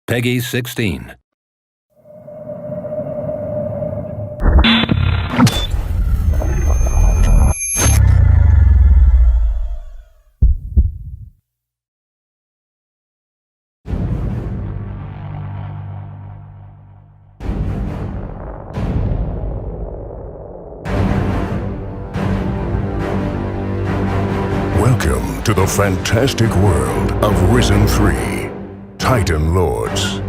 Peggy 16. Welcome to the fantastic world of Risen 3, Titan Lords.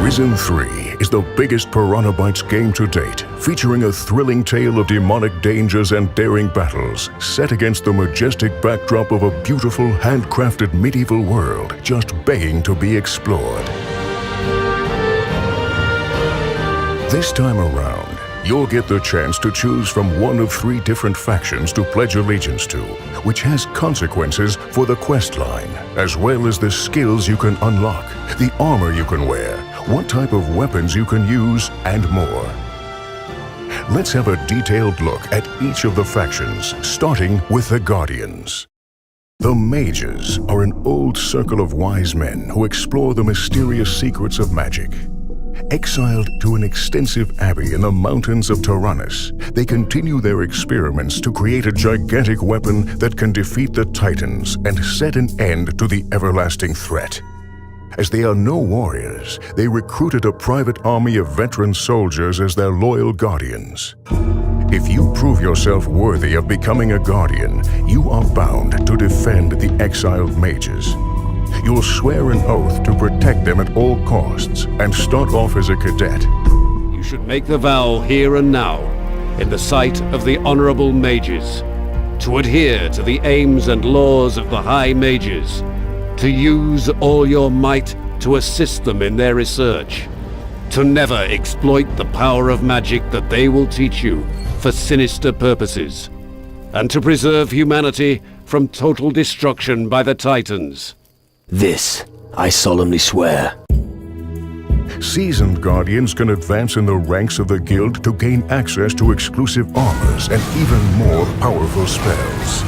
Risen 3 is the biggest Piranha Bytes game to date, featuring a thrilling tale of demonic dangers and daring battles, set against the majestic backdrop of a beautiful, handcrafted medieval world just begging to be explored. This time around, you'll get the chance to choose from one of 3 different factions to pledge allegiance to, which has consequences for the quest line, as well as the skills you can unlock, the armor you can wear, what type of weapons you can use, and more. Let's have a detailed look at each of the factions, starting with the Guardians. The Mages are an old circle of wise men who explore the mysterious secrets of magic. Exiled to an extensive abbey in the mountains of Tyrannus, they continue their experiments to create a gigantic weapon that can defeat the Titans and set an end to the everlasting threat. As they are no warriors, they recruited a private army of veteran soldiers as their loyal guardians. If you prove yourself worthy of becoming a guardian, you are bound to defend the exiled mages. You'll swear an oath to protect them at all costs and start off as a cadet. You should make the vow here and now, in the sight of the honorable mages, to adhere to the aims and laws of the High Mages, to use all your might to assist them in their research, to never exploit the power of magic that they will teach you for sinister purposes, and to preserve humanity from total destruction by the Titans. This, I solemnly swear. Seasoned Guardians can advance in the ranks of the Guild to gain access to exclusive armors and even more powerful spells.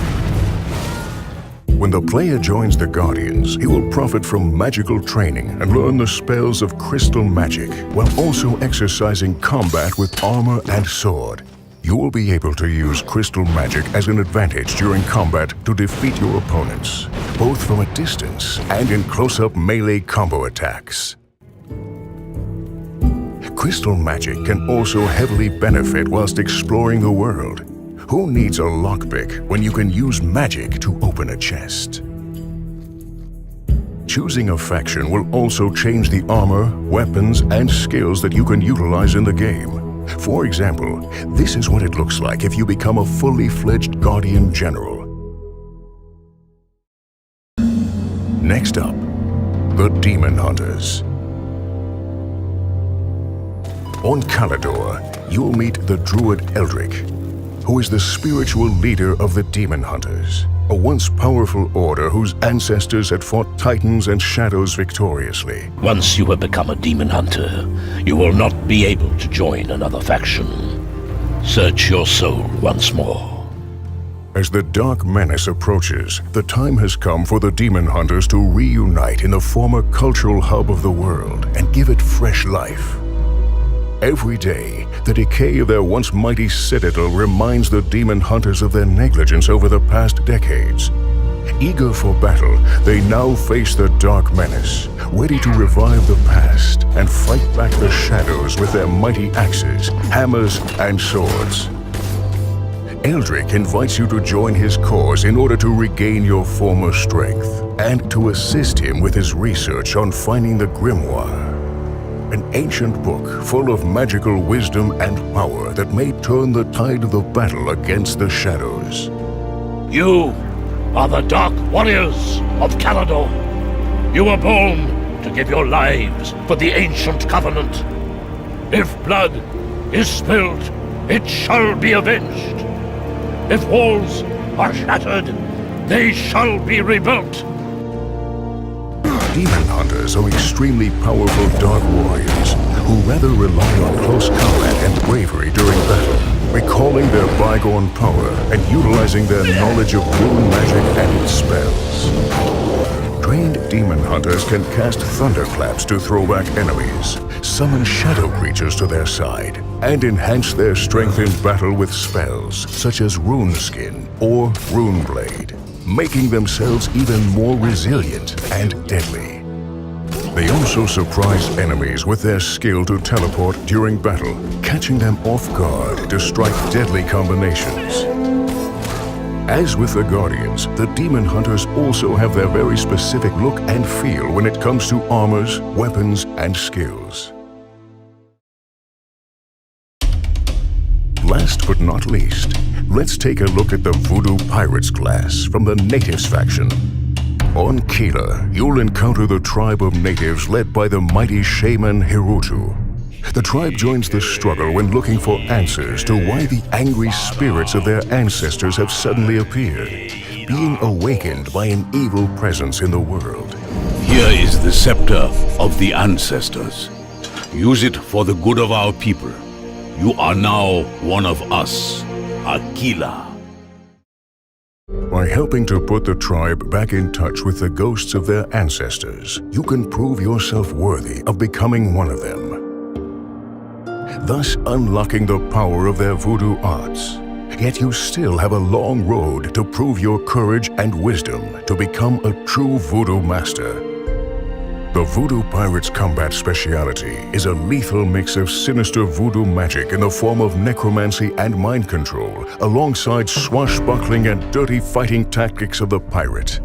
When the player joins the Guardians, he will profit from magical training and learn the spells of crystal magic, while also exercising combat with armor and sword. You will be able to use crystal magic as an advantage during combat to defeat your opponents, both from a distance and in close-up melee combo attacks. Crystal magic can also heavily benefit whilst exploring the world. Who needs a lockpick when you can use magic to open a chest? Choosing a faction will also change the armor, weapons, and skills that you can utilize in the game. For example, this is what it looks like if you become a fully fledged Guardian General. Next up, the Demon Hunters. On Calidor, you'll meet the Druid Eldric, who is the spiritual leader of the Demon Hunters, a once powerful order whose ancestors had fought Titans and Shadows victoriously. Once you have become a demon hunter, you will not be able to join another faction. Search your soul once more. As the Dark Menace approaches, the time has come for the Demon Hunters to reunite in the former cultural hub of the world and give it fresh life. Every day, the decay of their once mighty citadel reminds the Demon Hunters of their negligence over the past decades. Eager for battle, they now face the Dark Menace, ready to revive the past and fight back the shadows with their mighty axes, hammers, and swords. Eldric invites you to join his cause in order to regain your former strength and to assist him with his research on finding the Grimoire, an ancient book full of magical wisdom and power that may turn the tide of the battle against the shadows. You are the Dark Warriors of Calidor. You were born to give your lives for the ancient covenant. If blood is spilled, it shall be avenged. If walls are shattered, they shall be rebuilt. Demon Hunters are extremely powerful Dark Warriors who rather rely on close combat and bravery during battle, recalling their bygone power and utilizing their knowledge of rune magic and its spells. demon hunters can cast thunderclaps to throw back enemies, summon shadow creatures to their side, and enhance their strength in battle with spells such as Rune Skin or Rune Blade, making themselves even more resilient and deadly. They also surprise enemies with their skill to teleport during battle, catching them off guard to strike deadly combinations. As with the Guardians, the Demon Hunters also have their very specific look and feel when it comes to armors, weapons, and skills. Last but not least, let's take a look at the Voodoo Pirates class from the Natives faction. On Kila, you'll encounter the tribe of natives led by the mighty shaman Hirutu. The tribe joins the struggle when looking for answers to why the angry spirits of their ancestors have suddenly appeared, being awakened by an evil presence in the world. Here is the scepter of the ancestors. Use it for the good of our people. You are now one of us, Akila. By helping to put the tribe back in touch with the ghosts of their ancestors, you can prove yourself worthy of becoming one of them, thus unlocking the power of their voodoo arts. Yet you still have a long road to prove your courage and wisdom to become a true voodoo master. The Voodoo Pirates' combat speciality is a lethal mix of sinister voodoo magic in the form of necromancy and mind control, alongside swashbuckling and dirty fighting tactics of the pirate.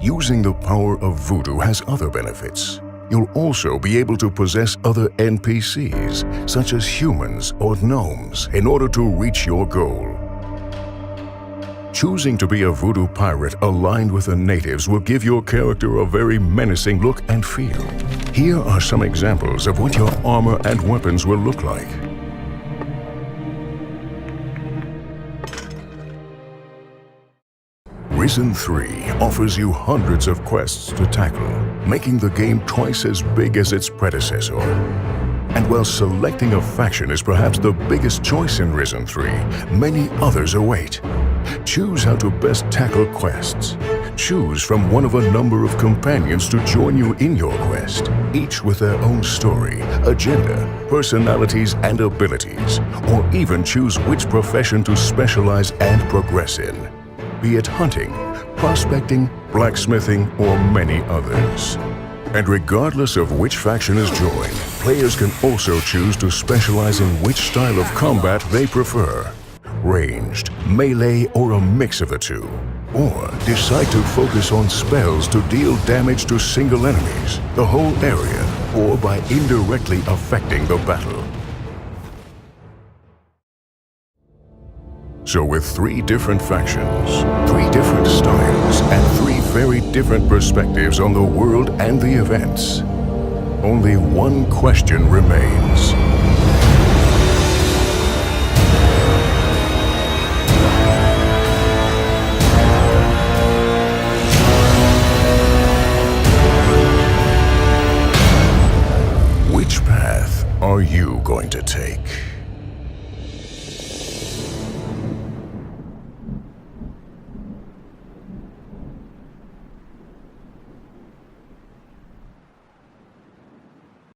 Using the power of voodoo has other benefits. You'll also be able to possess other NPCs, such as humans or gnomes, in order to reach your goal. Choosing to be a voodoo pirate aligned with the natives will give your character a very menacing look and feel. Here are some examples of what your armor and weapons will look like. Risen 3 offers you hundreds of quests to tackle, making the game twice as big as its predecessor. And while selecting a faction is perhaps the biggest choice in Risen 3, many others await. Choose how to best tackle quests. Choose from one of a number of companions to join you in your quest, each with their own story, agenda, personalities, and abilities, or even choose which profession to specialize and progress in, be it hunting, prospecting, blacksmithing, or many others. And regardless of which faction is joined, players can also choose to specialize in which style of combat they prefer. Ranged, melee, or a mix of the two. Or decide to focus on spells to deal damage to single enemies, the whole area, or by indirectly affecting the battle. So with 3 different factions, 3 different styles, and 3 very different perspectives on the world and the events, only one question remains. Which path are you going to take?